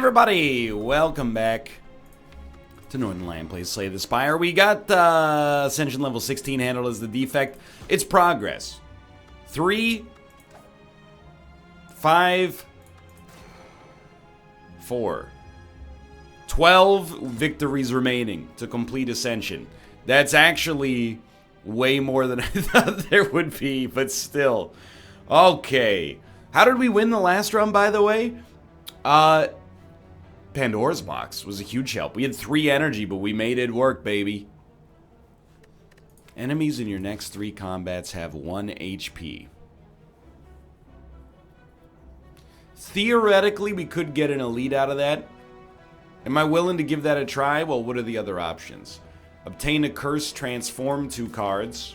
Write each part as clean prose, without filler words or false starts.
everybody, welcome back to Northernlion plays Slay the Spire. We got Ascension level 16 handled as the defect. It's progress. 3, 5, 4, 12 victories remaining to complete Ascension. That's actually way more than I thought there would be, but still. Okay. How did we win the last run, by the way? Pandora's Box was a huge help. We had 3 energy, but we made it work, baby. Enemies in your next 3 combats have 1 HP. Theoretically, we could get an elite out of that. Am I willing to give that a try? Well, what are the other options? Obtain a curse, transform 2 cards.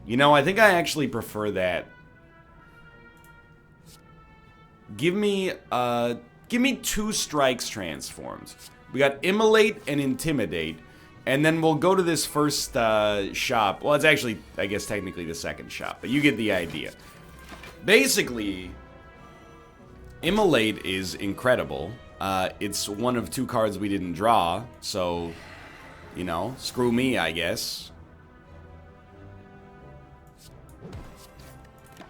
You know, I think I actually prefer that. Give me 2 strikes transformed. We got Immolate and Intimidate. And then we'll go to this first shop. Well, it's actually, I guess, technically the second shop. But you get the idea. Basically, Immolate is incredible. It's one of 2 cards we didn't draw. So, you know, screw me, I guess.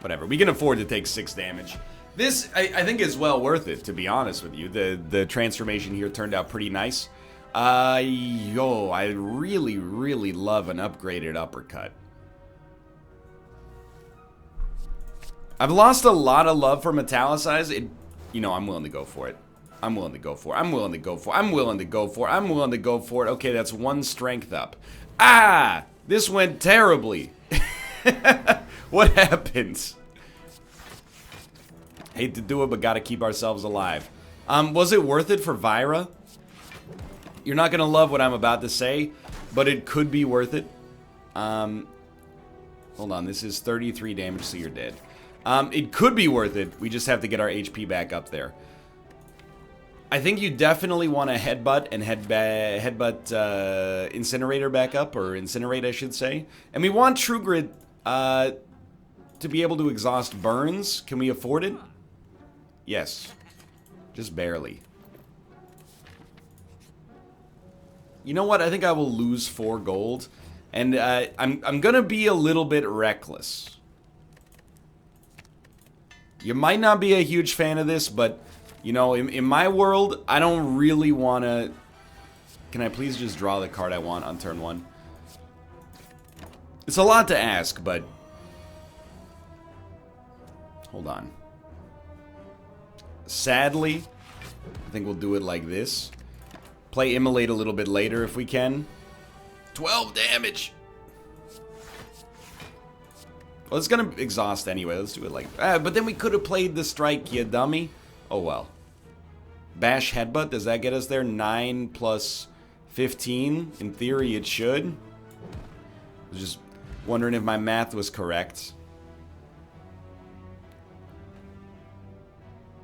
Whatever. We can afford to take 6 damage. This, I think, is well worth it, to be honest with you. The transformation here turned out pretty nice. I really, really love an upgraded uppercut. I've lost a lot of love for Metallicize. You know, I'm willing to go for it. I'm willing to go for it. I'm willing to go for it. I'm willing to go for it. I'm willing to go for it. Okay, that's 1 strength up. Ah! This went terribly. What happened? Hate to do it, but gotta keep ourselves alive. Was it worth it for Vyra? You're not gonna love what I'm about to say, but it could be worth it. Hold on, this is 33 damage, so you're dead. It could be worth it. We just have to get our HP back up there. I think you definitely want to headbutt and headbutt Incinerator back up, or Incinerate, I should say. And we want True Grit to be able to exhaust burns. Can we afford it? Yes. Just barely. You know what? I think I will lose 4 gold. And I'm gonna be a little bit reckless. You might not be a huge fan of this, but, you know, in my world, I don't really want to... Can I please just draw the card I want on turn 1? It's a lot to ask, but... Hold on. Sadly, I think we'll do it like this. Play Immolate a little bit later if we can. 12 damage! Well, it's gonna exhaust anyway. Let's do it like... but then we could have played the strike, you dummy. Oh, well. Bash Headbutt, does that get us there? 9 plus 15? In theory, it should. I was just wondering if my math was correct.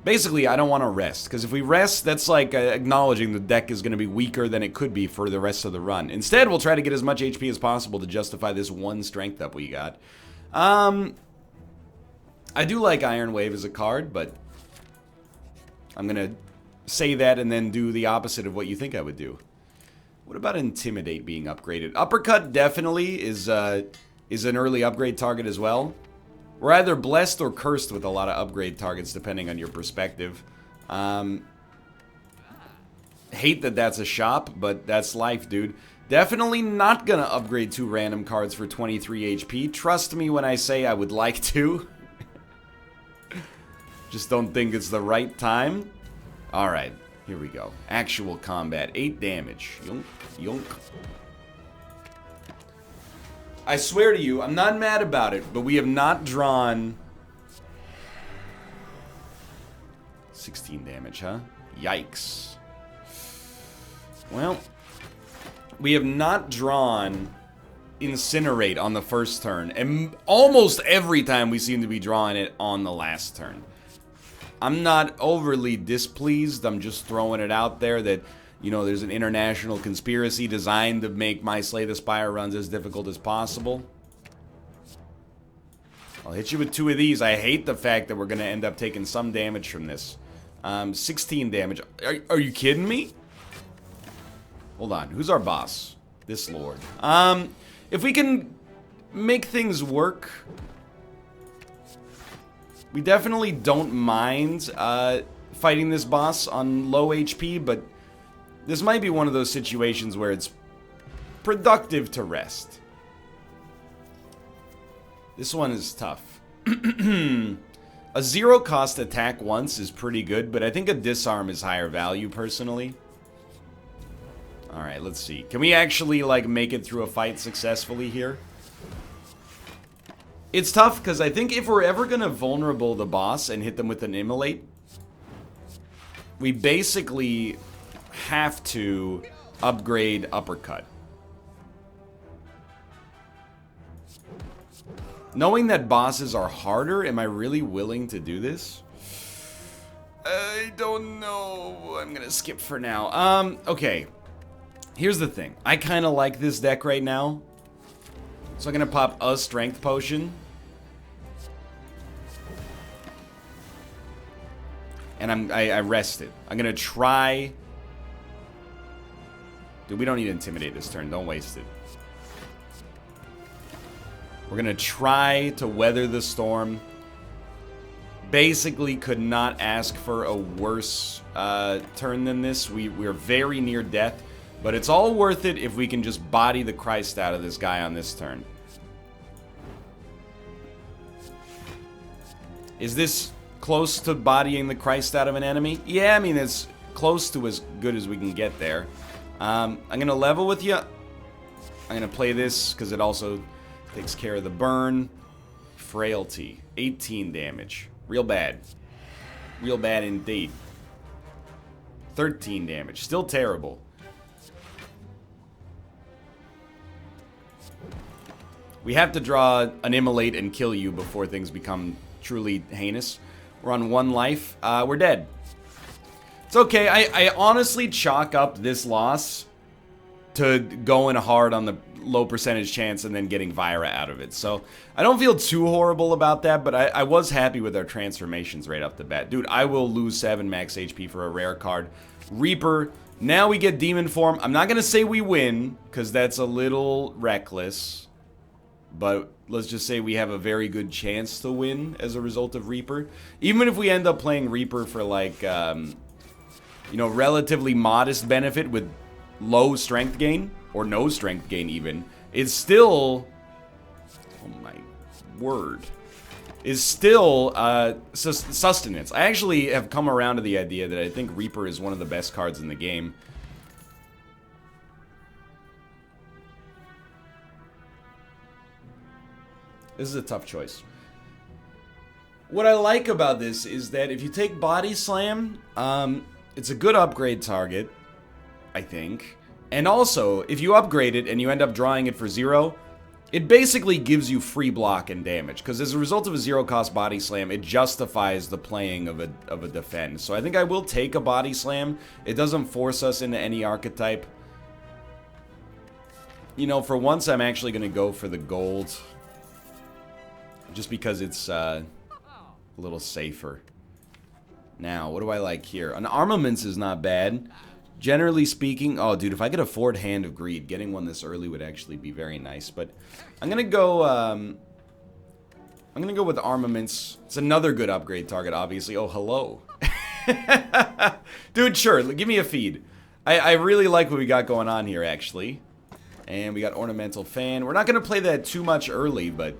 Basically, I don't want to rest, because if we rest, that's like acknowledging the deck is going to be weaker than it could be for the rest of the run. Instead, we'll try to get as much HP as possible to justify this 1 strength up we got. I do like Iron Wave as a card, but I'm going to say that and then do the opposite of what you think I would do. What about Intimidate being upgraded? Uppercut definitely is an early upgrade target as well. We're either blessed or cursed with a lot of upgrade targets, depending on your perspective. Hate that that's a shop, but that's life, dude. Definitely not gonna upgrade 2 random cards for 23 HP. Trust me when I say I would like to. Just don't think it's the right time. Alright, here we go. Actual combat. 8 damage. Yunk, yunk. I swear to you, I'm not mad about it, but we have not drawn... 16 damage, huh? Yikes. Well, we have not drawn Incinerate on the first turn, and almost every time we seem to be drawing it on the last turn. I'm not overly displeased, I'm just throwing it out there that... You know, there's an international conspiracy designed to make my Slay the Spire runs as difficult as possible. I'll hit you with 2 of these. I hate the fact that we're going to end up taking some damage from this. 16 damage. Are you kidding me? Hold on. Who's our boss? This lord. If we can make things work, we definitely don't mind fighting this boss on low HP, but this might be one of those situations where it's productive to rest. This one is tough. A 0 cost attack once is pretty good, but I think a disarm is higher value personally. Alright, let's see. Can we actually, like, make it through a fight successfully here? It's tough, because I think if we're ever going to vulnerable the boss and hit them with an immolate, we basically have to upgrade uppercut. Knowing that bosses are harder, am I really willing to do this? I don't know. I'm gonna skip for now. Okay. Here's the thing. I kind of like this deck right now. So I'm gonna pop a strength potion. And I rested. I'm gonna try... Dude, we don't need to intimidate this turn. Don't waste it. We're gonna try to weather the storm. Basically, could not ask for a worse turn than this. We're very near death, but it's all worth it if we can just body the Christ out of this guy on this turn. Is this close to bodying the Christ out of an enemy? Yeah, I mean, it's close to as good as we can get there. I'm gonna level with you. I'm gonna play this because it also takes care of the burn. Frailty. 18 damage. Real bad. Real bad indeed. 13 damage. Still terrible. We have to draw an immolate and kill you before things become truly heinous. We're on 1 life. We're dead. It's okay. I honestly chalk up this loss to going hard on the low percentage chance and then getting Vira out of it. So I don't feel too horrible about that, but I was happy with our transformations right off the bat. Dude, I will lose 7 max HP for a rare card. Reaper. Now we get Demon Form. I'm not going to say we win, because that's a little reckless. But let's just say we have a very good chance to win as a result of Reaper. Even if we end up playing Reaper for, like, you know, relatively modest benefit with low strength gain, or no strength gain even, it's still, oh my word, is still sustenance. I actually have come around to the idea that I think Reaper is one of the best cards in the game. This is a tough choice. What I like about this is that if you take Body Slam, it's a good upgrade target, I think. And also, if you upgrade it and you end up drawing it for 0, it basically gives you free block and damage. Because as a result of a 0-cost Body Slam, it justifies the playing of a defend. So I think I will take a Body Slam. It doesn't force us into any archetype. You know, for once I'm actually going to go for the gold. Just because it's a little safer. Now, what do I like here? An Armaments is not bad. Generally speaking, oh dude, if I could afford Hand of Greed, getting one this early would actually be very nice. But I'm gonna go with Armaments. It's another good upgrade target, obviously. Oh, hello. Dude, sure, give me a feed. I really like what we got going on here, actually. And we got Ornamental Fan. We're not gonna play that too much early, but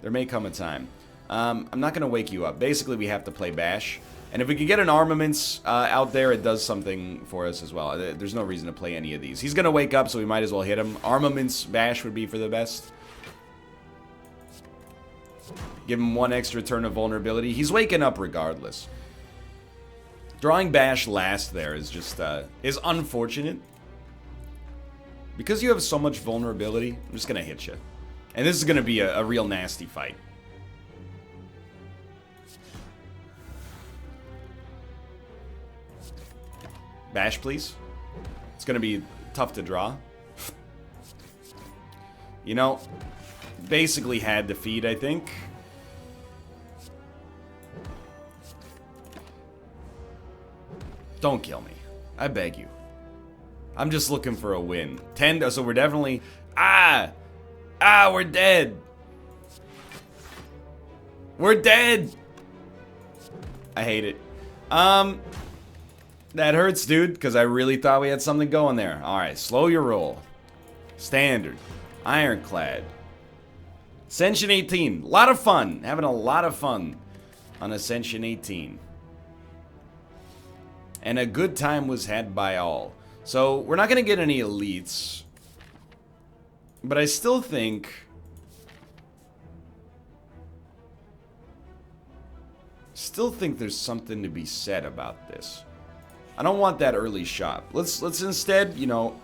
there may come a time. I'm not gonna wake you up. Basically, we have to play Bash. And if we can get an Armaments out there, it does something for us as well. There's no reason to play any of these. He's going to wake up, so we might as well hit him. Armaments Bash would be for the best. Give him 1 extra turn of vulnerability. He's waking up regardless. Drawing Bash last there is just is unfortunate. Because you have so much vulnerability, I'm just going to hit you. And this is going to be a real nasty fight. Bash, please. It's going to be tough to draw. You know, basically had to feed, I think. Don't kill me. I beg you. I'm just looking for a win. 10, so we're definitely... we're dead. We're dead. I hate it. That hurts, dude, because I really thought we had something going there. Alright, slow your roll. Standard. Ironclad. Ascension 18. A lot of fun. Having a lot of fun on Ascension 18. And a good time was had by all. So, we're not going to get any elites. But I still think... there's something to be said about this. I don't want that early shot. Let's instead, you know,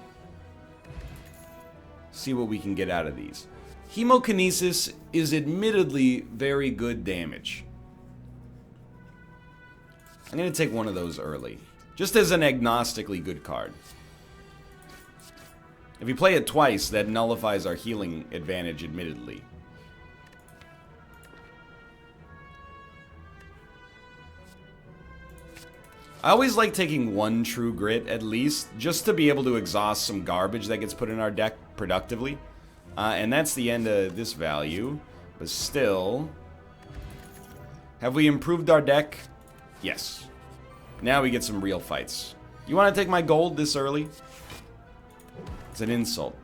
see what we can get out of these. Hemokinesis is admittedly very good damage. I'm going to take one of those early. Just as an agnostically good card. If we play it twice, that nullifies our healing advantage, admittedly. I always like taking one True Grit, at least, just to be able to exhaust some garbage that gets put in our deck productively. And that's the end of this value. But still... have we improved our deck? Yes. Now we get some real fights. You want to take my gold this early? It's an insult.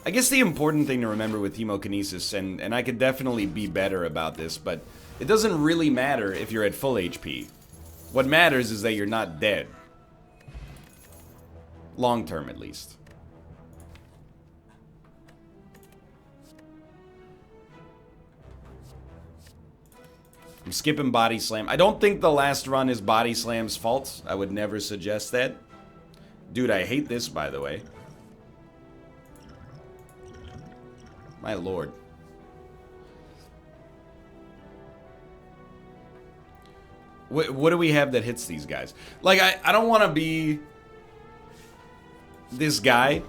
I guess the important thing to remember with Hemokinesis, and I could definitely be better about this, but it doesn't really matter if you're at full HP. What matters is that you're not dead. Long term, at least. I'm skipping Body Slam. I don't think the last run is Body Slam's fault. I would never suggest that. Dude, I hate this, by the way. My lord. What do we have that hits these guys? Like, I don't want to be this guy,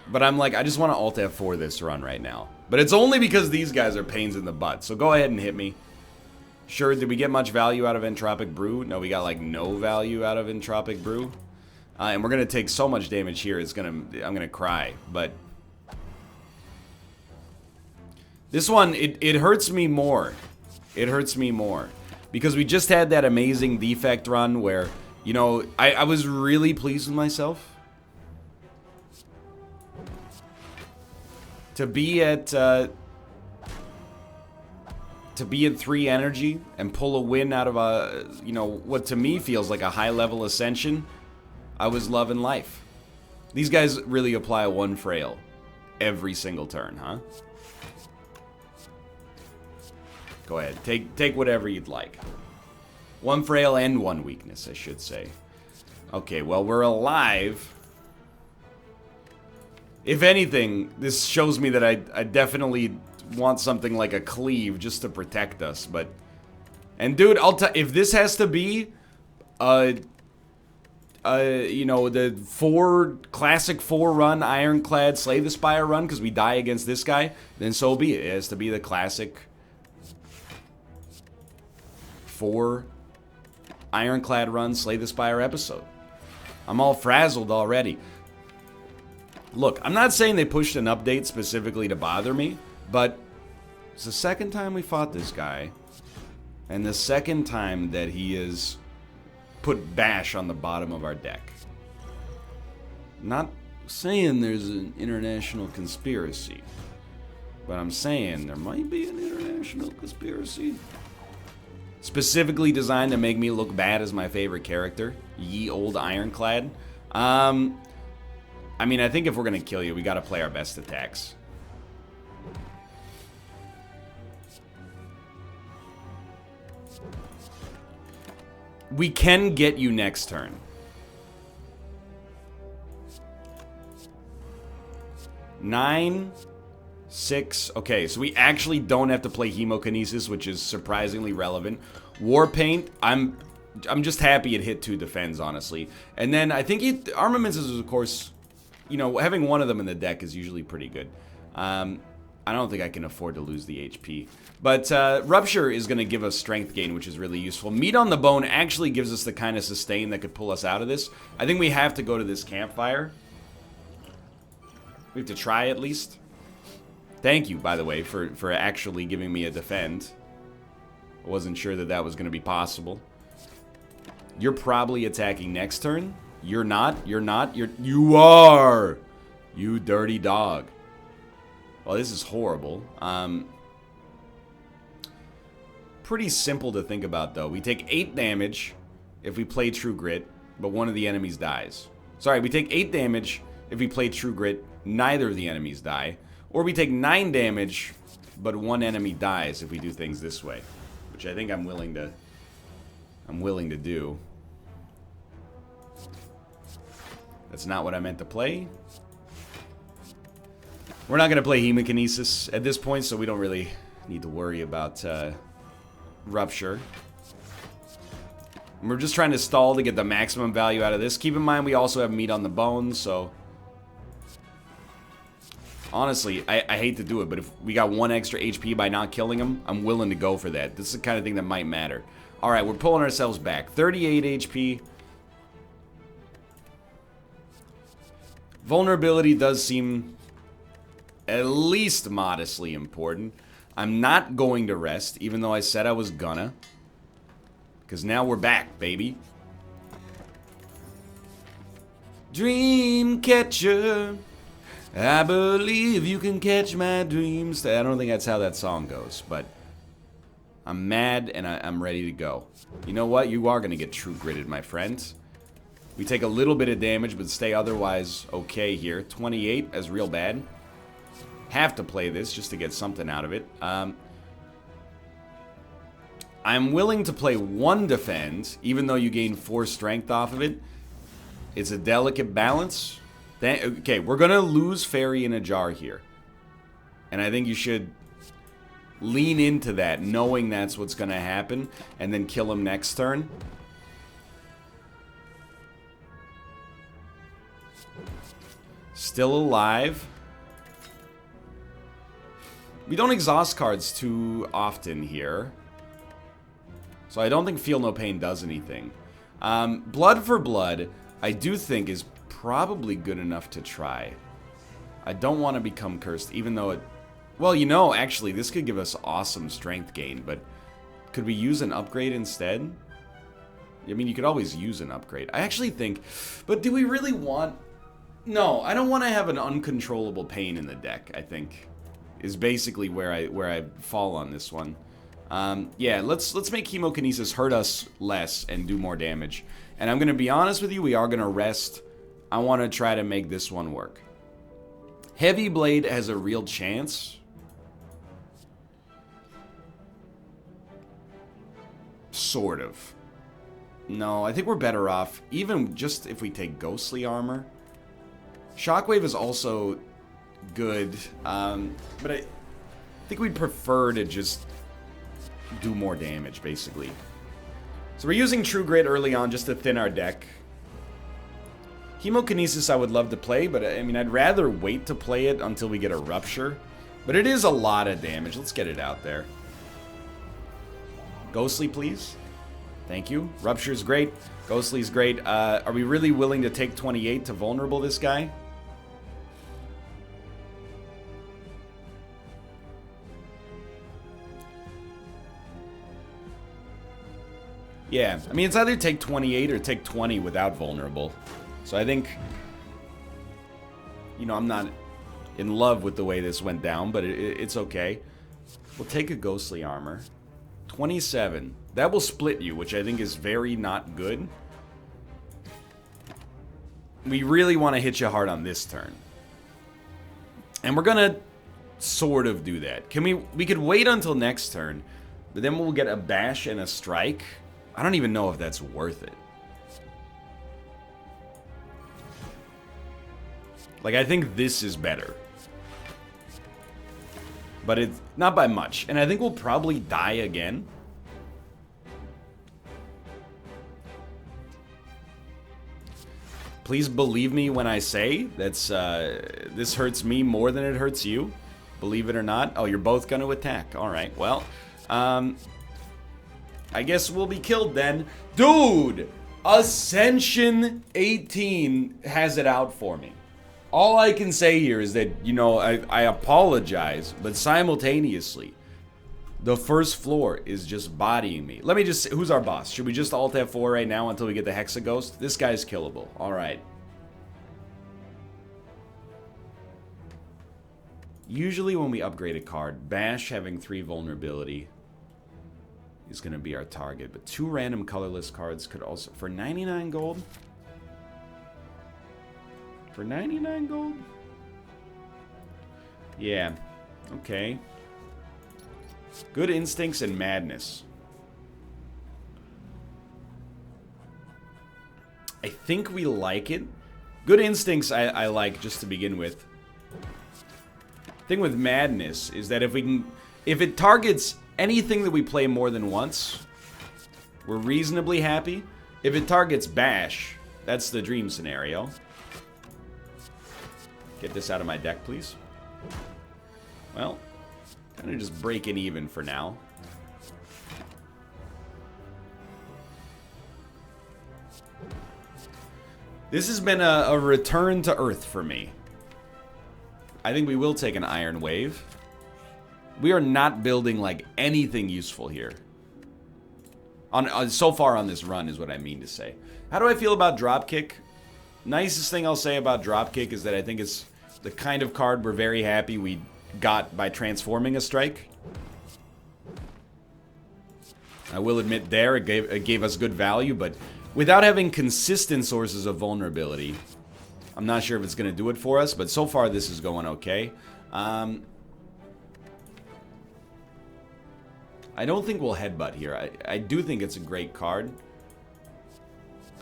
but I'm like, I just want to Alt F4 this run right now. But it's only because these guys are pains in the butt. So go ahead and hit me. Sure, did we get much value out of Entropic Brew? No, we got like no value out of Entropic Brew. And we're going to take so much damage here, I'm going to cry. But this one, it hurts me more. It hurts me more. Because we just had that amazing defect run where, you know, I was really pleased with myself. To be at 3 energy and pull a win out of a, you know, what to me feels like a high level ascension, I was loving life. These guys really apply a 1 frail every single turn, huh? Go ahead, take whatever you'd like. 1 frail and 1 weakness, I should say. Okay, well, we're alive. If anything, this shows me that I definitely want something like a cleave just to protect us, but... And dude, if this has to be, you know, the classic 4-run Ironclad Slay the Spire run, because we die against this guy, then so be it. It has to be the classic 4 Ironclad run Slay the Spire episode. I'm all frazzled already. Look, I'm not saying they pushed an update specifically to bother me, but it's the second time we fought this guy, and the second time that he has put Bash on the bottom of our deck. Not saying there's an international conspiracy, but I'm saying there might be an international conspiracy. Specifically designed to make me look bad as my favorite character, ye old Ironclad. I mean, I think if we're gonna kill you, we gotta play our best attacks. We can get you next turn. 9, 6. Okay, so we actually don't have to play Hemokinesis, which is surprisingly relevant. Warpaint, I'm just happy it hit 2 defends, honestly. And then I think Armaments is, of course, you know, having one of them in the deck is usually pretty good. I don't think I can afford to lose the HP. But Rupture is going to give us strength gain, which is really useful. Meat on the Bone actually gives us the kind of sustain that could pull us out of this. I think we have to go to this campfire. We have to try at least. Thank you, by the way, for actually giving me a defend. I wasn't sure that that was going to be possible. You're probably attacking next turn. You're not. You're not. You are. You dirty dog. Well, this is horrible. Pretty simple to think about, though. We take 8 damage if we play True Grit, but one of the enemies dies. Sorry, we take 8 damage if we play True Grit, neither of the enemies die. Or we take 9 damage, but one enemy dies if we do things this way. Which I think I'm willing to do. That's not what I meant to play. We're not going to play Hemokinesis at this point, so we don't really need to worry about Rupture. And we're just trying to stall to get the maximum value out of this. Keep in mind we also have meat on the bone, so... Honestly, I hate to do it, but if we got 1 extra HP by not killing him, I'm willing to go for that. This is the kind of thing that might matter. Alright, we're pulling ourselves back. 38 HP. Vulnerability does seem at least modestly important. I'm not going to rest, even though I said I was gonna. Because now we're back, baby. Dreamcatcher, I believe you can catch my dreams. I don't think that's how that song goes, but I'm mad and I'm ready to go. You know what? You are going to get true gritted, my friends. We take a little bit of damage, but stay otherwise okay here. 28 is real bad. Have to play this just to get something out of it. I'm willing to play 1 defend, even though you gain 4 strength off of it. It's a delicate balance. Okay, we're going to lose Fairy in a Jar here. And I think you should lean into that, knowing that's what's going to happen, and then kill him next turn. Still alive. We don't exhaust cards too often here. So I don't think Feel No Pain does anything. Blood for Blood, I do think is probably good enough to try. I don't want to become cursed, even though it... Well, you know, actually, this could give us awesome strength gain, but could we use an upgrade instead? I mean, you could always use an upgrade. I actually think... But do we really want... No, I don't want to have an uncontrollable pain in the deck, I think. Is basically where I fall on this one. Yeah, let's make Hemokinesis hurt us less and do more damage. And I'm going to be honest with you, we are going to rest. I want to try to make this one work. Heavy Blade has a real chance. Sort of. No, I think we're better off, even just if we take Ghostly Armor. Shockwave is also good, but I think we'd prefer to just do more damage, basically. So we're using True Grit early on just to thin our deck. Hemokinesis I would love to play, but I mean, I'd rather wait to play it until we get a Rupture. But it is a lot of damage. Let's get it out there. Ghostly, please. Thank you. Rupture's great. Ghostly's great. Are we really willing to take 28 to vulnerable this guy? Yeah, I mean, it's either take 28 or take 20 without vulnerable. So I think, you know, I'm not in love with the way this went down, but it's okay. We'll take a Ghostly Armor. 27. That will split you, which I think is very not good. We really want to hit you hard on this turn. And we're going to sort of do that. We could wait until next turn, but then we'll get a Bash and a Strike. I don't even know if that's worth it. Like, I think this is better. But it's not by much. And I think we'll probably die again. Please believe me when I say that's this hurts me more than it hurts you. Believe it or not. Oh, you're both going to attack. All right, well, I guess we'll be killed then. Dude, Ascension 18 has it out for me. All I can say here is that, you know, I apologize, but simultaneously, the first floor is just bodying me. Let me just... Who's our boss? Should we just alt F4 right now until we get the Hexaghost? This guy's killable. All right. Usually when we upgrade a card, Bash having 3 vulnerability is going to be our target. But 2 random colorless cards could also... For 99 gold? For 99 gold? Yeah. Okay. Good Instincts and Madness. I think we like it. Good Instincts I like just to begin with. Thing with Madness is that if it targets anything that we play more than once, we're reasonably happy. If it targets Bash, that's the dream scenario. Get this out of my deck, please. Well, I'm gonna just break it even for now. This has been a return to Earth for me. I think we will take an Iron Wave. We are not building, like, anything useful here. So far on this run is what I mean to say. How do I feel about Dropkick? Nicest thing I'll say about Dropkick is that I think it's the kind of card we're very happy we got by transforming a strike. I will admit there, it gave us good value, but without having consistent sources of vulnerability, I'm not sure if it's going to do it for us, but so far this is going okay. I don't think we'll headbutt here. I do think it's a great card.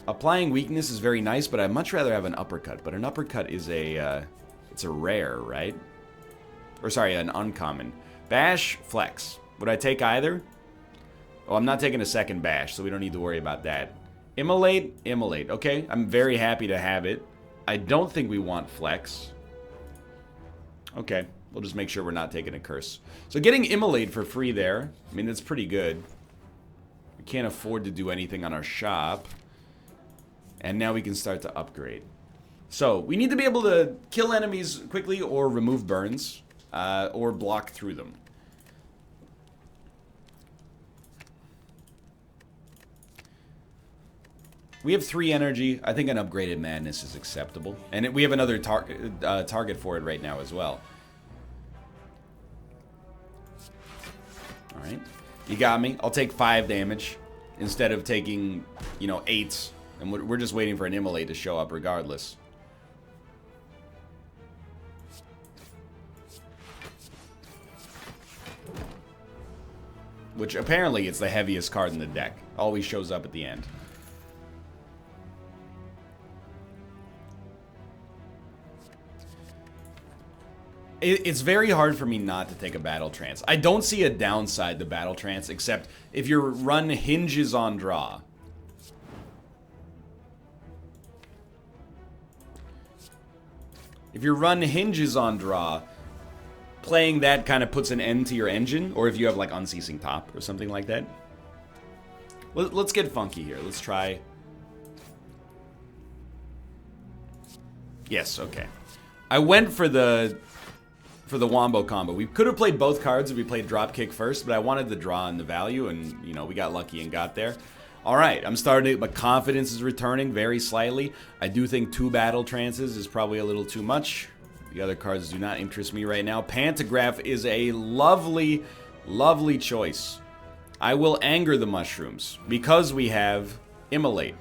Applying weakness is very nice, but I'd much rather have an uppercut. But an uppercut is it's a rare, right? Or sorry, an uncommon. Bash, flex. Would I take either? Oh, I'm not taking a second bash, so we don't need to worry about that. Immolate, immolate. Okay, I'm very happy to have it. I don't think we want flex. Okay, we'll just make sure we're not taking a curse. So getting immolate for free there, I mean, that's pretty good. We can't afford to do anything on our shop. And now we can start to upgrade. So, we need to be able to kill enemies quickly or remove burns. Or block through them. We have 3 energy. I think an upgraded Madness is acceptable. And we have another target for it right now as well. Alright. You got me. I'll take 5 damage instead of taking, you know, 8. And we're just waiting for an immolate to show up regardless. Which apparently it's the heaviest card in the deck. Always shows up at the end. It's very hard for me not to take a Battle Trance. I don't see a downside to Battle Trance, except if your run hinges on draw. If your run hinges on draw, playing that kind of puts an end to your engine, or if you have like Unceasing Top or something like that. Let's get funky here. Let's try. Yes, okay. I went for the Wombo combo. We could have played both cards if we played Dropkick first, but I wanted the draw and the value, and, you know, we got lucky and got there. All right, I'm starting, my confidence is returning very slightly. I do think 2 Battle Trances is probably a little too much. The other cards do not interest me right now. Pantograph is a lovely, lovely choice. I will anger the mushrooms because we have Immolate.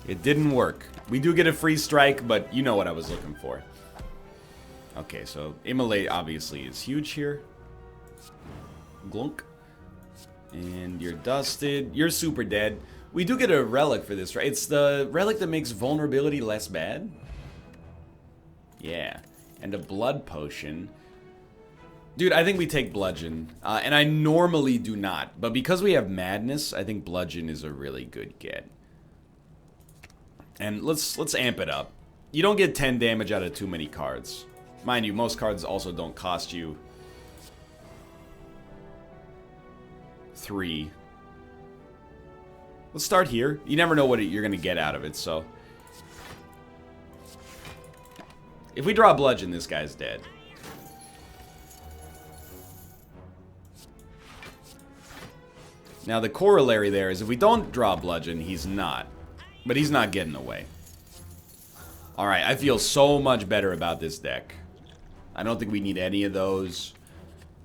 It didn't work. We do get a free strike, but you know what I was looking for. Okay, so Immolate obviously is huge here. Glunk. And you're dusted. You're super dead. We do get a relic for this, right? It's the relic that makes vulnerability less bad. Yeah. And a blood potion. Dude, I think we take Bludgeon. And I normally do not. But because we have Madness, I think Bludgeon is a really good get. And let's amp it up. You don't get 10 damage out of too many cards. Mind you, most cards also don't cost you 3. Let's start here. You never know what you're going to get out of it, so. If we draw Bludgeon, this guy's dead. Now, the corollary there is if we don't draw Bludgeon, he's not. But he's not getting away. Alright, I feel so much better about this deck. I don't think we need any of those.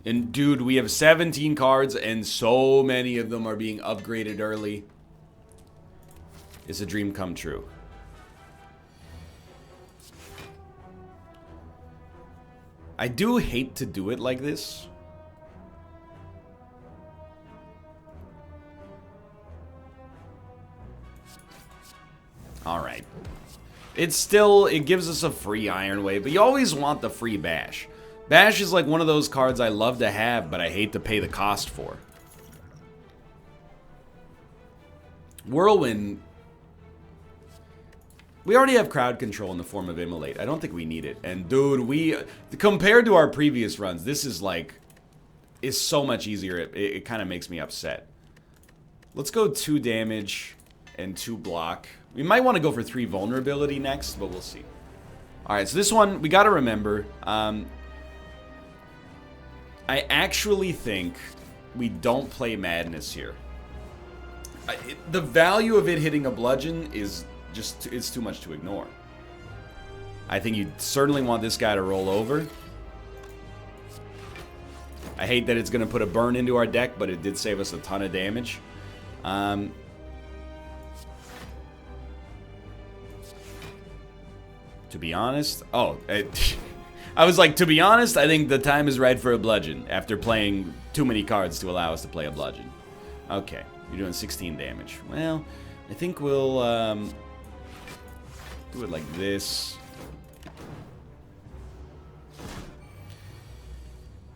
And, dude, we have 17 cards, and so many of them are being upgraded early. It's a dream come true. I do hate to do it like this. Alright. It's still, it gives us a free Iron Wave, but you always want the free Bash. Bash is like one of those cards I love to have, but I hate to pay the cost for. Whirlwind. We already have crowd control in the form of Immolate. I don't think we need it. And dude, compared to our previous runs, this is like, is so much easier. It kind of makes me upset. Let's go 2 damage and 2 block. We might want to go for 3 vulnerability next, but we'll see. Alright, so this one, we got to remember. I actually think we don't play Madness here. The value of it hitting a Bludgeon is just, it's too much to ignore. I think you certainly want this guy to roll over. I hate that it's going to put a burn into our deck, but it did save us a ton of damage. To be honest, I was like, to be honest, I think the time is right for a Bludgeon after playing too many cards to allow us to play a Bludgeon. Okay, you're doing 16 damage. Well, I think we'll do it like this.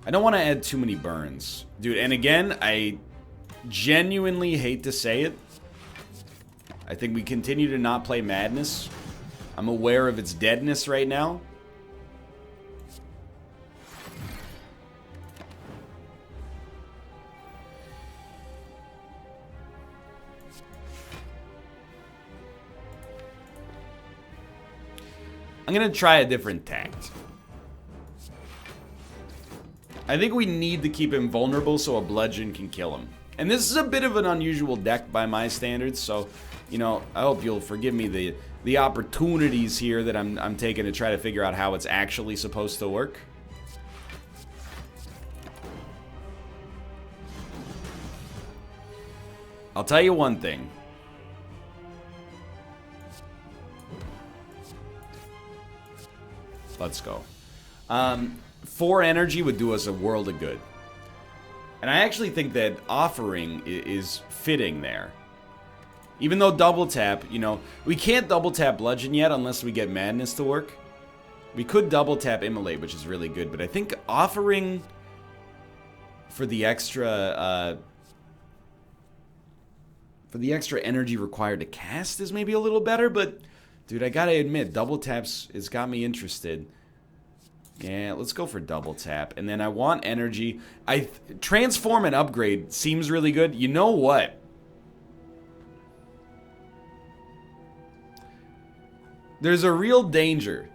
I don't want to add too many burns. Dude, and again, I genuinely hate to say it. I think we continue to not play Madness. I'm aware of its deadness right now. I'm going to try a different tact. I think we need to keep him vulnerable so a Bludgeon can kill him. And this is a bit of an unusual deck by my standards, so, you know, I hope you'll forgive me the opportunities here that I'm taking to try to figure out how it's actually supposed to work. I'll tell you one thing. Let's go. 4 energy would do us a world of good. And I actually think that Offering is fitting there. Even though double tap, you know, we can't double tap Bludgeon yet unless we get Madness to work. We could double tap Immolate, which is really good, but I think Offering for the extra energy required to cast is maybe a little better, but dude, I gotta admit, double taps has got me interested. Yeah, let's go for double tap. And then I want energy. Transform and upgrade seems really good. You know what? There's a real danger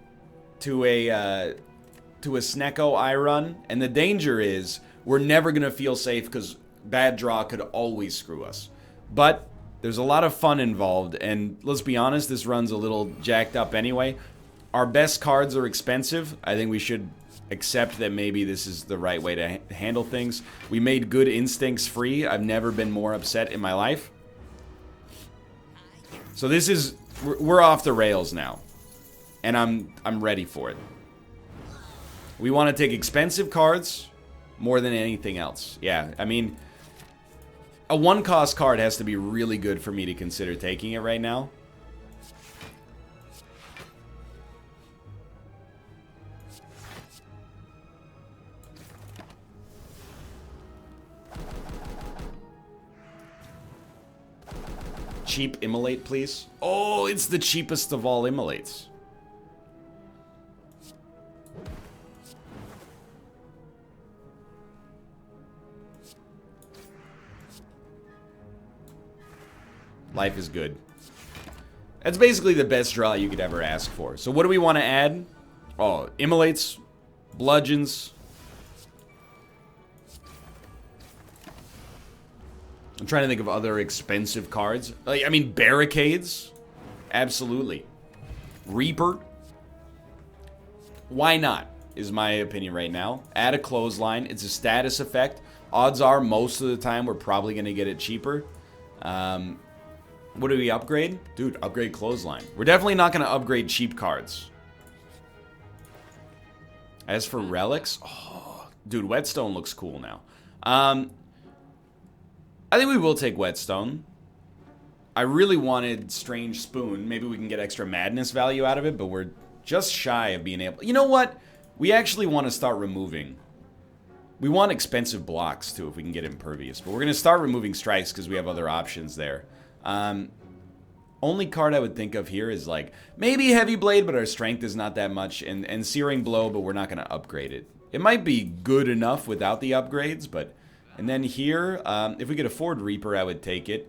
to a Snecko I run, and the danger is we're never gonna feel safe because bad draw could always screw us. But there's a lot of fun involved, and let's be honest, this run's a little jacked up anyway. Our best cards are expensive. I think we should accept that maybe this is the right way to handle things. We made Good Instincts free. I've never been more upset in my life. So this is, we're off the rails now, and I'm ready for it. We want to take expensive cards more than anything else. Yeah, I mean, a 1-cost card has to be really good for me to consider taking it right now. cheap immolate, please? Oh, it's the cheapest of all immolates. Life is good. That's basically the best draw you could ever ask for. So what do we want to add? Oh, immolates, bludgeons. I'm trying to think of other expensive cards. Like, I mean, barricades. Absolutely. Reaper. Why not, is my opinion right now. Add a clothesline. It's a status effect. Odds are, most of the time, we're probably going to get it cheaper. What do we upgrade? Dude, upgrade clothesline. We're definitely not going to upgrade cheap cards. As for relics, oh, dude, whetstone looks cool now. I think we will take whetstone. I really wanted strange spoon. Maybe we can get extra madness value out of it, but we're just shy of being able. You know what? We actually want to start removing. We want expensive blocks too if we can get impervious, but we're going to start removing strikes because we have other options there. Only card I would think of here is like maybe Heavy Blade, but our strength is not that much, and Searing Blow, but we're not going to upgrade it. It might be good enough without the upgrades, but and then here, if we could afford Reaper, I would take it.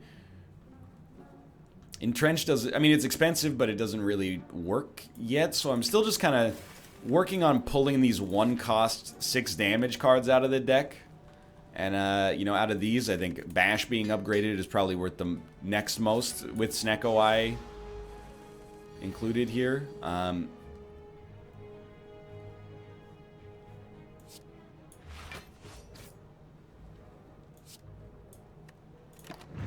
Entrench doesn't, I mean, it's expensive, but it doesn't really work yet, so I'm still just kind of working on pulling these 1-cost 6 damage cards out of the deck. And, you know, out of these, I think Bash being upgraded is probably worth the next most with Snecko Eye included here.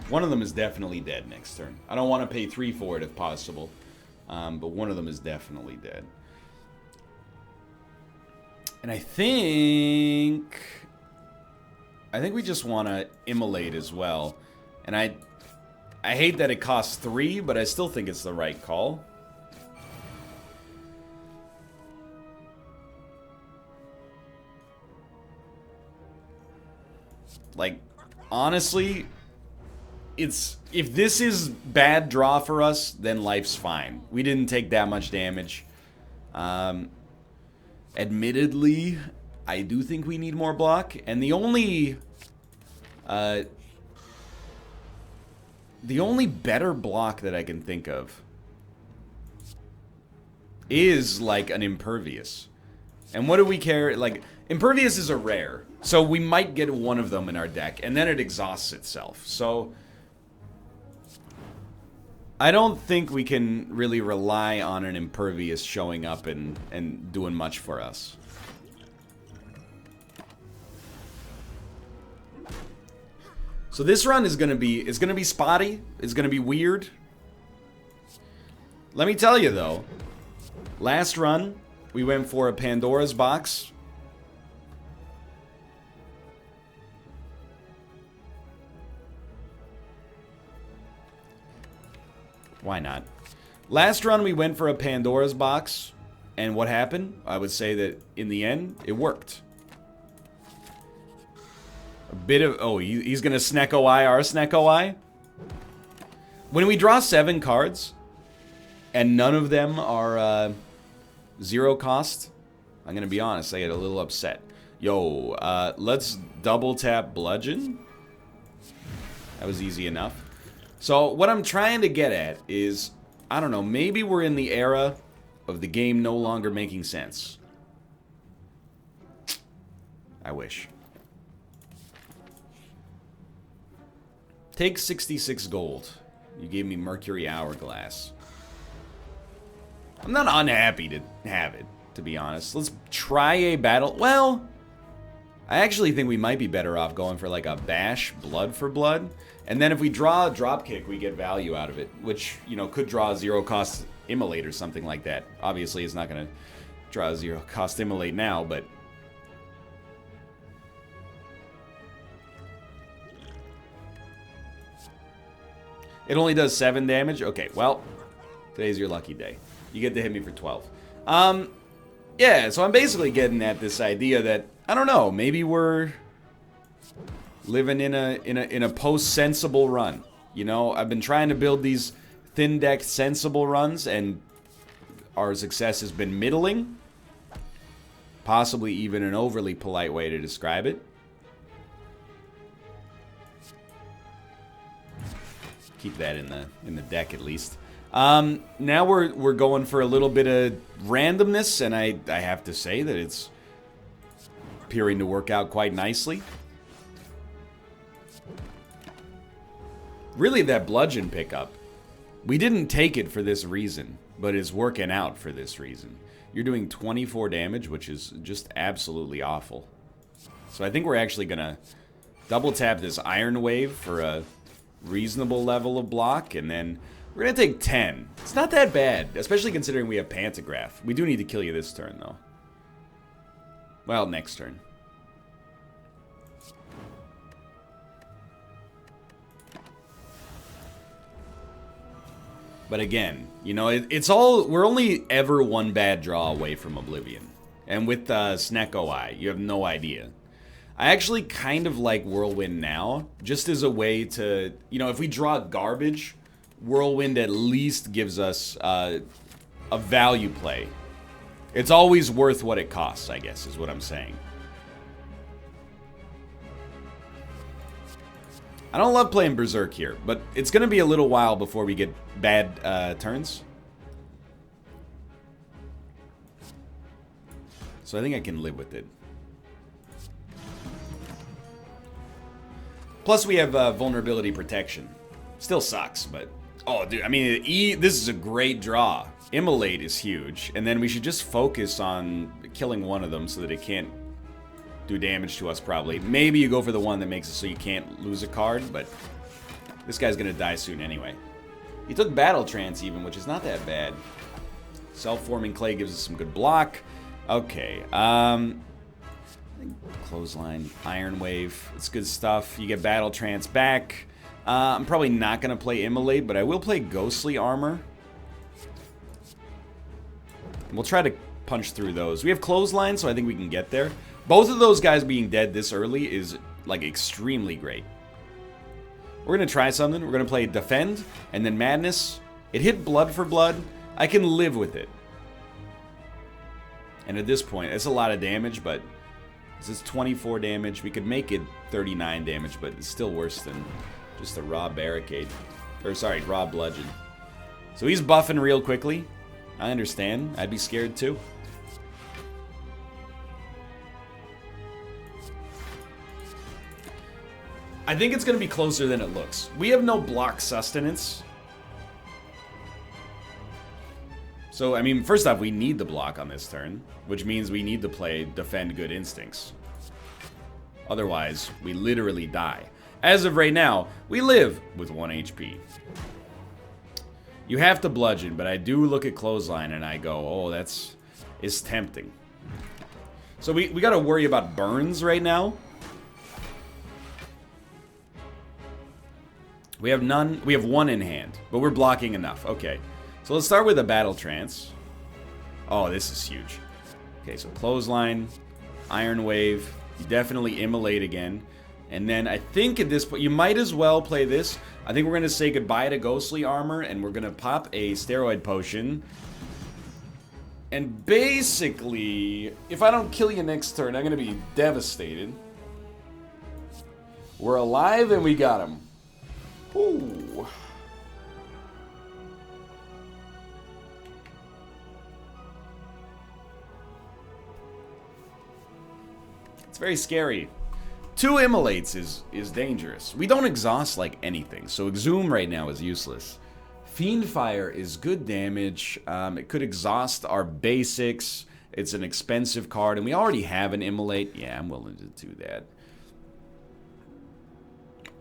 One of them is definitely dead next turn. I don't want to pay 3 for it if possible, but one of them is definitely dead. And I think we just want to immolate as well. And I hate that it costs 3, but I still think it's the right call. Like, honestly, if this is bad draw for us, then life's fine. We didn't take that much damage. Admittedly, I do think we need more block, and the only better block that I can think of is like an impervious. And what do we care? Like, impervious is a rare, so we might get one of them in our deck, and then it exhausts itself. So I don't think we can really rely on an impervious showing up and doing much for us. So this run is gonna be spotty. It's gonna be weird. Let me tell you though, last run we went for a Pandora's box. Why not? Last run we went for a Pandora's box, and what happened? I would say that in the end it worked. A bit of, oh, he's gonna Snecko Eye our Snecko Eye. When we draw 7 cards, and none of them are 0 cost, I'm gonna be honest, I get a little upset. Yo, let's double tap Bludgeon. That was easy enough. So what I'm trying to get at is, I don't know, maybe we're in the era of the game no longer making sense. I wish. Take 66 gold. You gave me Mercury Hourglass. I'm not unhappy to have it, to be honest. Let's try a battle. Well, I actually think we might be better off going for like a Bash, Blood for Blood. And then if we draw a Dropkick, we get value out of it, which, you know, could draw a 0-cost Immolate or something like that. Obviously, it's not going to draw a 0-cost Immolate now, but... It only does 7 damage? Okay, well, today's your lucky day. You get to hit me for 12. Yeah, so I'm basically getting at this idea that, I don't know, maybe we're living in a post-sensible run. You know, I've been trying to build these thin deck sensible runs, and our success has been middling. Possibly even an overly polite way to describe it. Keep that in the deck at least. Now we're going for a little bit of randomness, and I have to say that it's appearing to work out quite nicely. Really, that bludgeon pickup, we didn't take it for this reason, but it's working out for this reason. You're doing 24 damage, which is just absolutely awful. So I think we're actually gonna double tap this Iron Wave for a reasonable level of block, and then we're gonna take 10. It's not that bad, especially considering we have Pantograph. We do need to kill you this turn, though. Well, next turn. But again, you know, it's all... We're only ever one bad draw away from Oblivion. And with Snecko Eye, you have no idea. I actually kind of like Whirlwind now, just as a way to... You know, if we draw garbage, Whirlwind at least gives us a value play. It's always worth what it costs, I guess, is what I'm saying. I don't love playing Berserk here, but it's going to be a little while before we get bad turns. So I think I can live with it. Plus we have vulnerability protection. Still sucks, but... Oh, dude, I mean, this is a great draw. Immolate is huge, and then we should just focus on killing one of them so that it can't do damage to us, probably. Maybe you go for the one that makes it so you can't lose a card, but this guy's gonna die soon anyway. He took Battle Trance even, which is not that bad. Self-forming Clay gives us some good block. Okay, Clothesline, Iron Wave, it's good stuff. You get Battle Trance back. I'm probably not gonna play Immolate, but I will play Ghostly Armor. And we'll try to punch through those. We have Clothesline, so I think we can get there. Both of those guys being dead this early is, like, extremely great. We're going to try something. We're going to play Defend, and then Madness. It hit Blood for Blood. I can live with it. And at this point, it's a lot of damage, but this is 24 damage. We could make it 39 damage, but it's still worse than just a raw Barricade. Or, sorry, raw Bludgeon. So he's buffing real quickly. I understand. I'd be scared, too. I think it's going to be closer than it looks. We have no block sustenance. So, I mean, first off, we need the block on this turn, which means we need to play Defend Good Instincts. Otherwise, we literally die. As of right now, we live with 1 HP. You have to bludgeon, but I do look at Clothesline and I go, oh, it's tempting. So we got to worry about burns right now. We have none. We have 1 in hand, but we're blocking enough. Okay, so let's start with a Battle Trance. Oh, this is huge. Okay, so Clothesline, Iron Wave, you definitely Immolate again. And then I think at this point, you might as well play this. I think we're going to say goodbye to Ghostly Armor, and we're going to pop a Steroid Potion. And basically, if I don't kill you next turn, I'm going to be devastated. We're alive, and we got him. Ooh. It's very scary. 2 Immolates is dangerous. We don't exhaust like anything, so Exhume right now is useless. Fiendfire is good damage. It could exhaust our basics. It's an expensive card, and we already have an Immolate. Yeah, I'm willing to do that.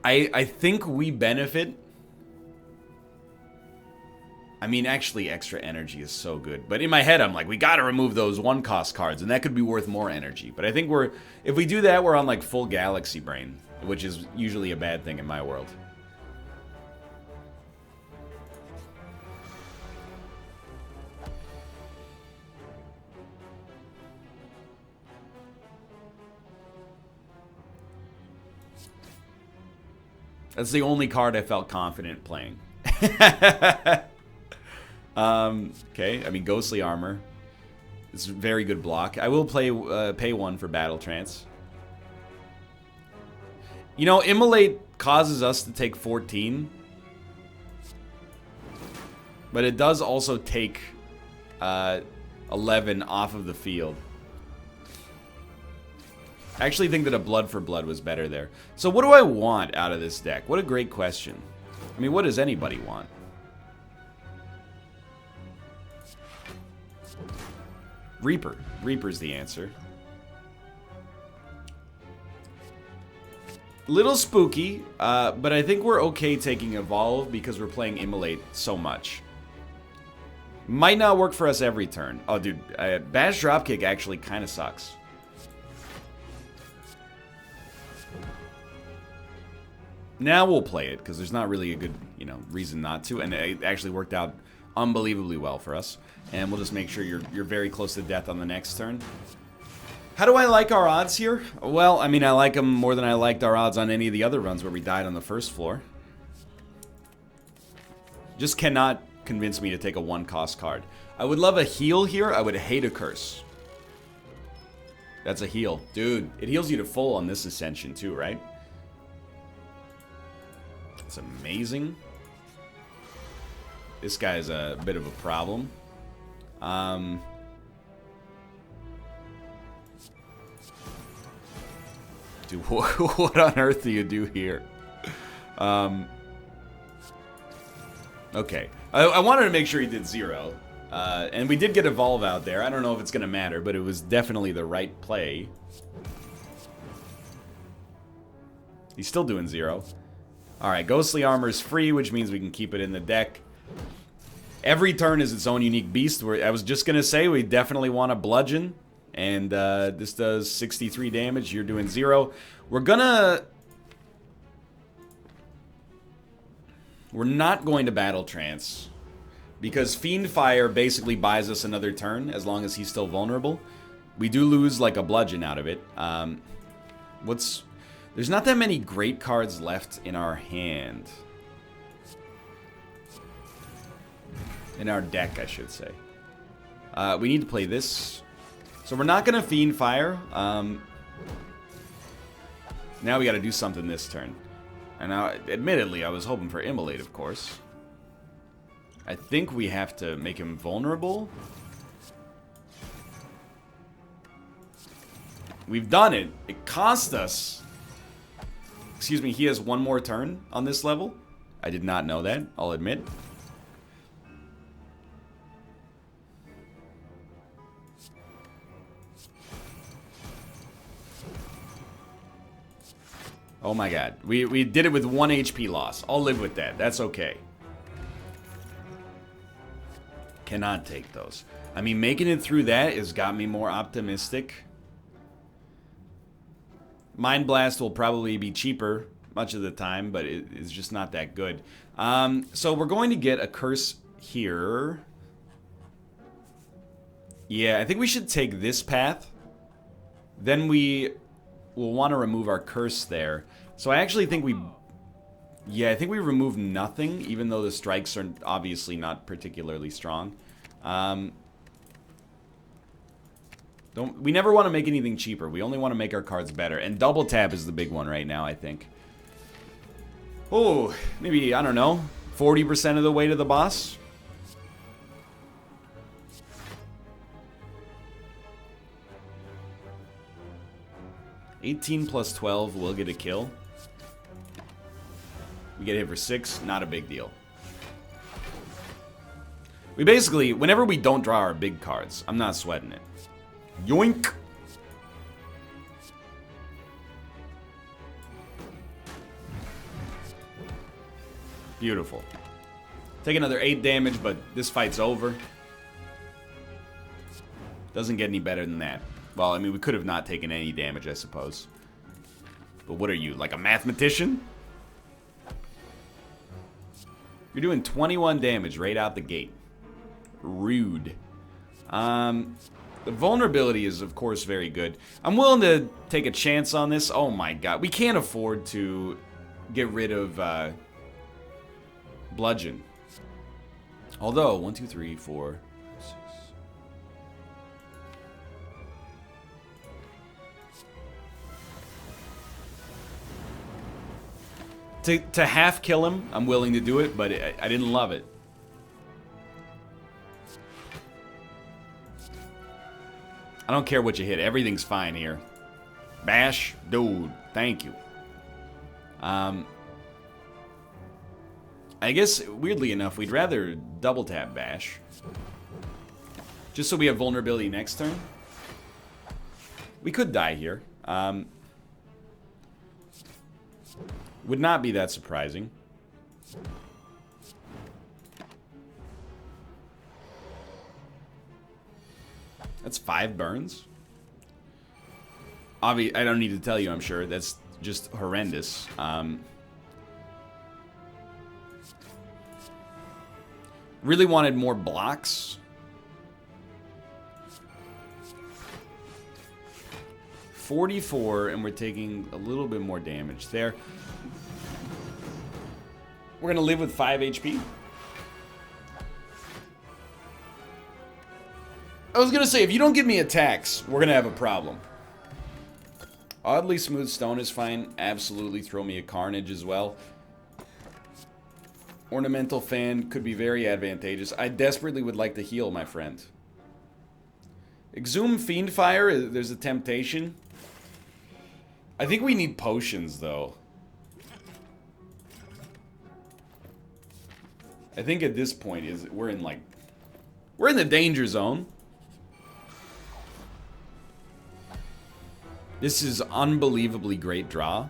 I think we benefit. I mean, actually, extra energy is so good. But in my head, I'm like, we gotta remove those 1-cost cards, and that could be worth more energy. But I think if we do that, we're on like full Galaxy Brain, which is usually a bad thing in my world. That's the only card I felt confident playing. Okay, I mean, Ghostly Armor. It's a very good block. I will pay 1 for Battle Trance. You know, Immolate causes us to take 14. But it does also take 11 off of the field. I actually think that a Blood for Blood was better there. So what do I want out of this deck? What a great question. I mean, what does anybody want? Reaper. Reaper's the answer. Little spooky, but I think we're okay taking Evolve because we're playing Immolate so much. Might not work for us every turn. Oh, dude, Bash Dropkick actually kind of sucks. Now we'll play it, because there's not really a good, you know, reason not to, and it actually worked out unbelievably well for us. And we'll just make sure you're very close to death on the next turn. How do I like our odds here? Well, I mean, I like them more than I liked our odds on any of the other runs where we died on the first floor. Just cannot convince me to take a 1-cost card. I would love a heal here. I would hate a curse. That's a heal. Dude, it heals you to full on this Ascension too, right? It's amazing. This guy's a bit of a problem. Dude, what on earth do you do here? Okay. I wanted to make sure he did 0. And we did get Evolve out there. I don't know if it's going to matter, but it was definitely the right play. He's still doing 0. Alright, Ghostly Armor is free, which means we can keep it in the deck. Every turn is its own unique beast. I was just going to say we definitely want a Bludgeon. And this does 63 damage. You're doing 0. We're not going to Battle Trance. Because Fiend Fire basically buys us another turn as long as he's still vulnerable. We do lose like a Bludgeon out of it. There's not that many great cards left in our hand. In our deck, I should say. We need to play this. So we're not going to Fiend Fire. Now we got to do something this turn. And now, admittedly, I was hoping for Immolate, of course. I think we have to make him vulnerable. We've done it. It cost us. Excuse me, he has 1 more turn on this level. I did not know that, I'll admit. Oh my god. We did it with 1 HP loss. I'll live with that. That's okay. Cannot take those. I mean, making it through that has got me more optimistic. Mind Blast will probably be cheaper much of the time, but it's just not that good. So we're going to get a curse here. Yeah, I think we should take this path. Then we will want to remove our curse there. So I actually think we... Yeah, I think we remove nothing, even though the strikes are obviously not particularly strong. We never want to make anything cheaper. We only want to make our cards better. And double tap is the big one right now, I think. Oh, maybe, I don't know, 40% of the way to the boss? $18 plus 12 will get a kill. We get hit for 6, not a big deal. We basically, whenever we don't draw our big cards, I'm not sweating it. Yoink! Beautiful. Take another 8 damage, but this fight's over. Doesn't get any better than that. Well, I mean, we could have not taken any damage, I suppose. But what are you, like a mathematician? You're doing 21 damage right out the gate. Rude. The vulnerability is, of course, very good. I'm willing to take a chance on this. Oh my god. We can't afford to get rid of bludgeon. Although 1, 2, 3, 4, 6. To half kill him, I'm willing to do it, but I didn't love it. I don't care what you hit. Everything's fine here. Bash, dude. Thank you. I guess, weirdly enough, we'd rather double tap bash. Just so we have vulnerability next turn. We could die here. Would not be that surprising. That's 5 burns. Obviously, I don't need to tell you, I'm sure. That's just horrendous. Really wanted more blocks. 44, and we're taking a little bit more damage there. We're going to live with 5 HP. I was going to say, if you don't give me attacks, we're going to have a problem. Oddly smooth stone is fine. Absolutely throw me a carnage as well. Ornamental fan could be very advantageous. I desperately would like to heal, my friend. Exhume Fiendfire, there's a temptation. I think we need potions, though. I think at this point we're in the danger zone. This is unbelievably great draw.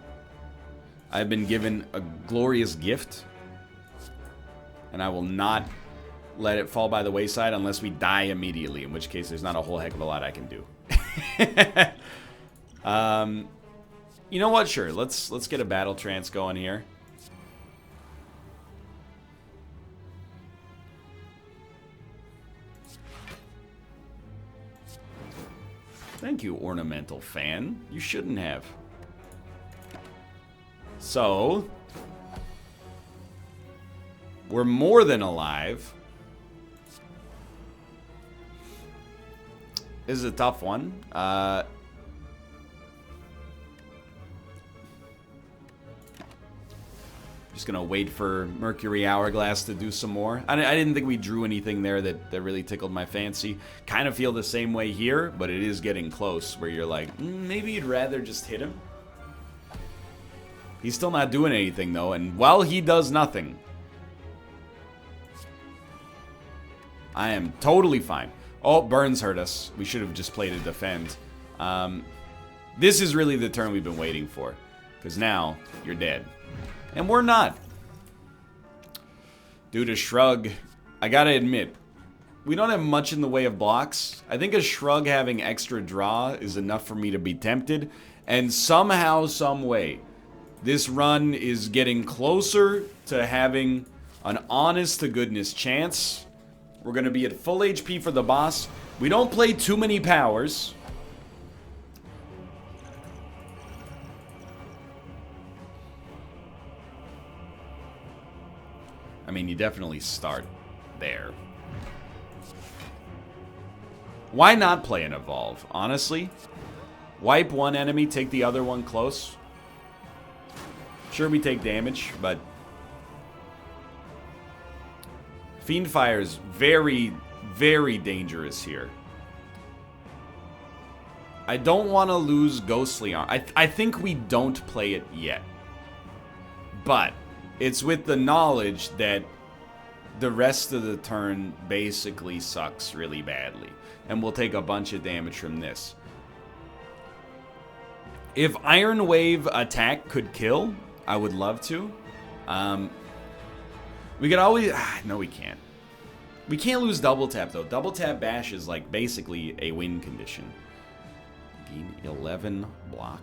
I've been given a glorious gift, and I will not let it fall by the wayside unless we die immediately, in which case there's not a whole heck of a lot I can do. You know what? Sure, let's get a battle trance going here. Thank you, ornamental fan. You shouldn't have. So, we're more than alive. This is a tough one. Just gonna wait for Mercury Hourglass to do some more. I didn't think we drew anything there that really tickled my fancy. Kind of feel the same way here, but it is getting close where you're like, maybe you'd rather just hit him. He's still not doing anything though, and while he does nothing, I am totally fine. Oh, Burns hurt us. We should have just played to defend. This is really the turn we've been waiting for, because now you're dead. And we're not. Due to Shrug, I gotta admit, we don't have much in the way of blocks. I think a Shrug having extra draw is enough for me to be tempted. And somehow, some way, this run is getting closer to having an honest-to-goodness chance. We're gonna be at full HP for the boss. We don't play too many powers. I mean, you definitely start there. Why not play an evolve, honestly? Wipe one enemy, take the other one close. Sure, we take damage, but Fiendfire is very, very dangerous here. I don't want to lose Ghostly Arm. I think we don't play it yet. But it's with the knowledge that the rest of the turn basically sucks really badly. And we'll take a bunch of damage from this. If Iron Wave attack could kill, I would love to. We could always... no, we can't. We can't lose Double Tap, though. Double Tap Bash is like basically a win condition. Gain 11 block.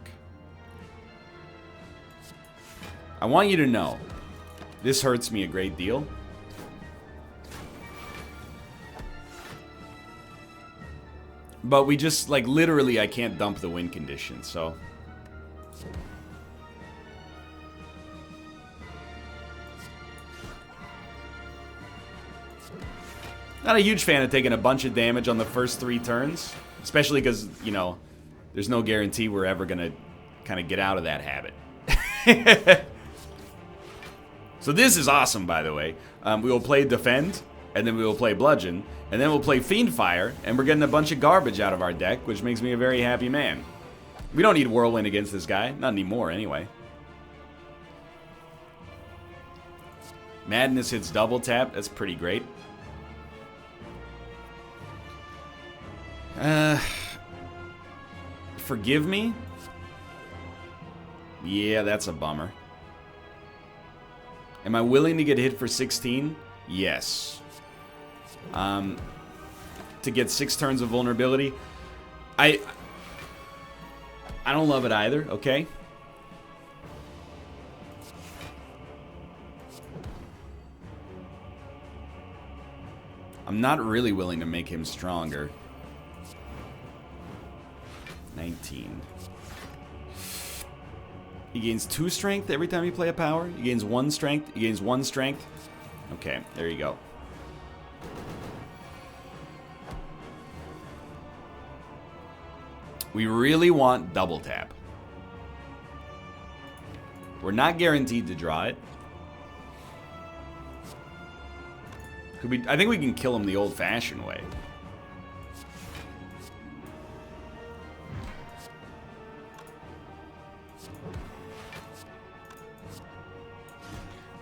I want you to know, this hurts me a great deal. But we just, like, literally, I can't dump the win condition, so... Not a huge fan of taking a bunch of damage on the first 3 turns. Especially because, you know, there's no guarantee we're ever going to kind of get out of that habit. So this is awesome, by the way. We will play Defend, and then we will play Bludgeon, and then we'll play Fiendfire, and we're getting a bunch of garbage out of our deck, which makes me a very happy man. We don't need Whirlwind against this guy. Not anymore, anyway. Madness hits double tap. That's pretty great. Forgive me? Yeah, that's a bummer. Am I willing to get hit for 16? Yes. To get 6 turns of vulnerability? I don't love it either, okay? I'm not really willing to make him stronger. 19. He gains 2 strength every time you play a power. He gains 1 strength. He gains 1 strength. Okay, there you go. We really want double tap. We're not guaranteed to draw it. I think we can kill him the old-fashioned way.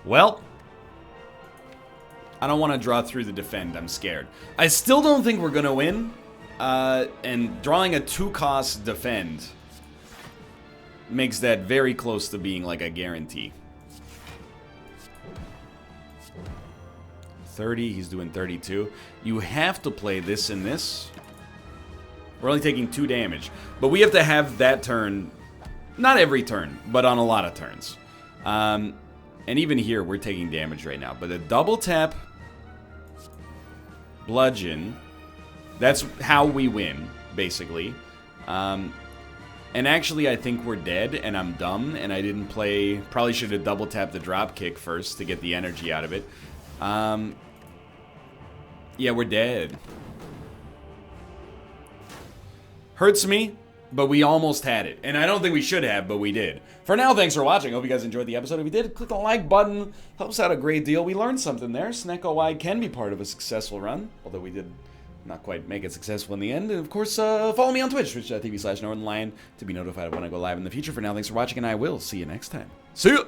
Well, I don't want to draw through the Defend. I'm scared. I still don't think we're going to win. And drawing a 2-cost Defend makes that very close to being like a guarantee. 30, he's doing 32. You have to play this and this. We're only taking 2 damage. But we have to have that turn, not every turn, but on a lot of turns. And even here, we're taking damage right now. But a double tap, Bludgeon, that's how we win, basically. And actually, I think we're dead, and I'm dumb, and I didn't play... Probably should have double tapped the drop kick first to get the energy out of it. Yeah, we're dead. Hurts me, but we almost had it. And I don't think we should have, but we did. For now, thanks for watching. Hope you guys enjoyed the episode. If you did, click the like button. Helps out a great deal. We learned something there. Snack-O-Y can be part of a successful run, although we did not quite make it successful in the end. And of course, follow me on Twitch, twitch.tv/Northernlion, to be notified of when I go live in the future. For now, thanks for watching, and I will see you next time. See ya!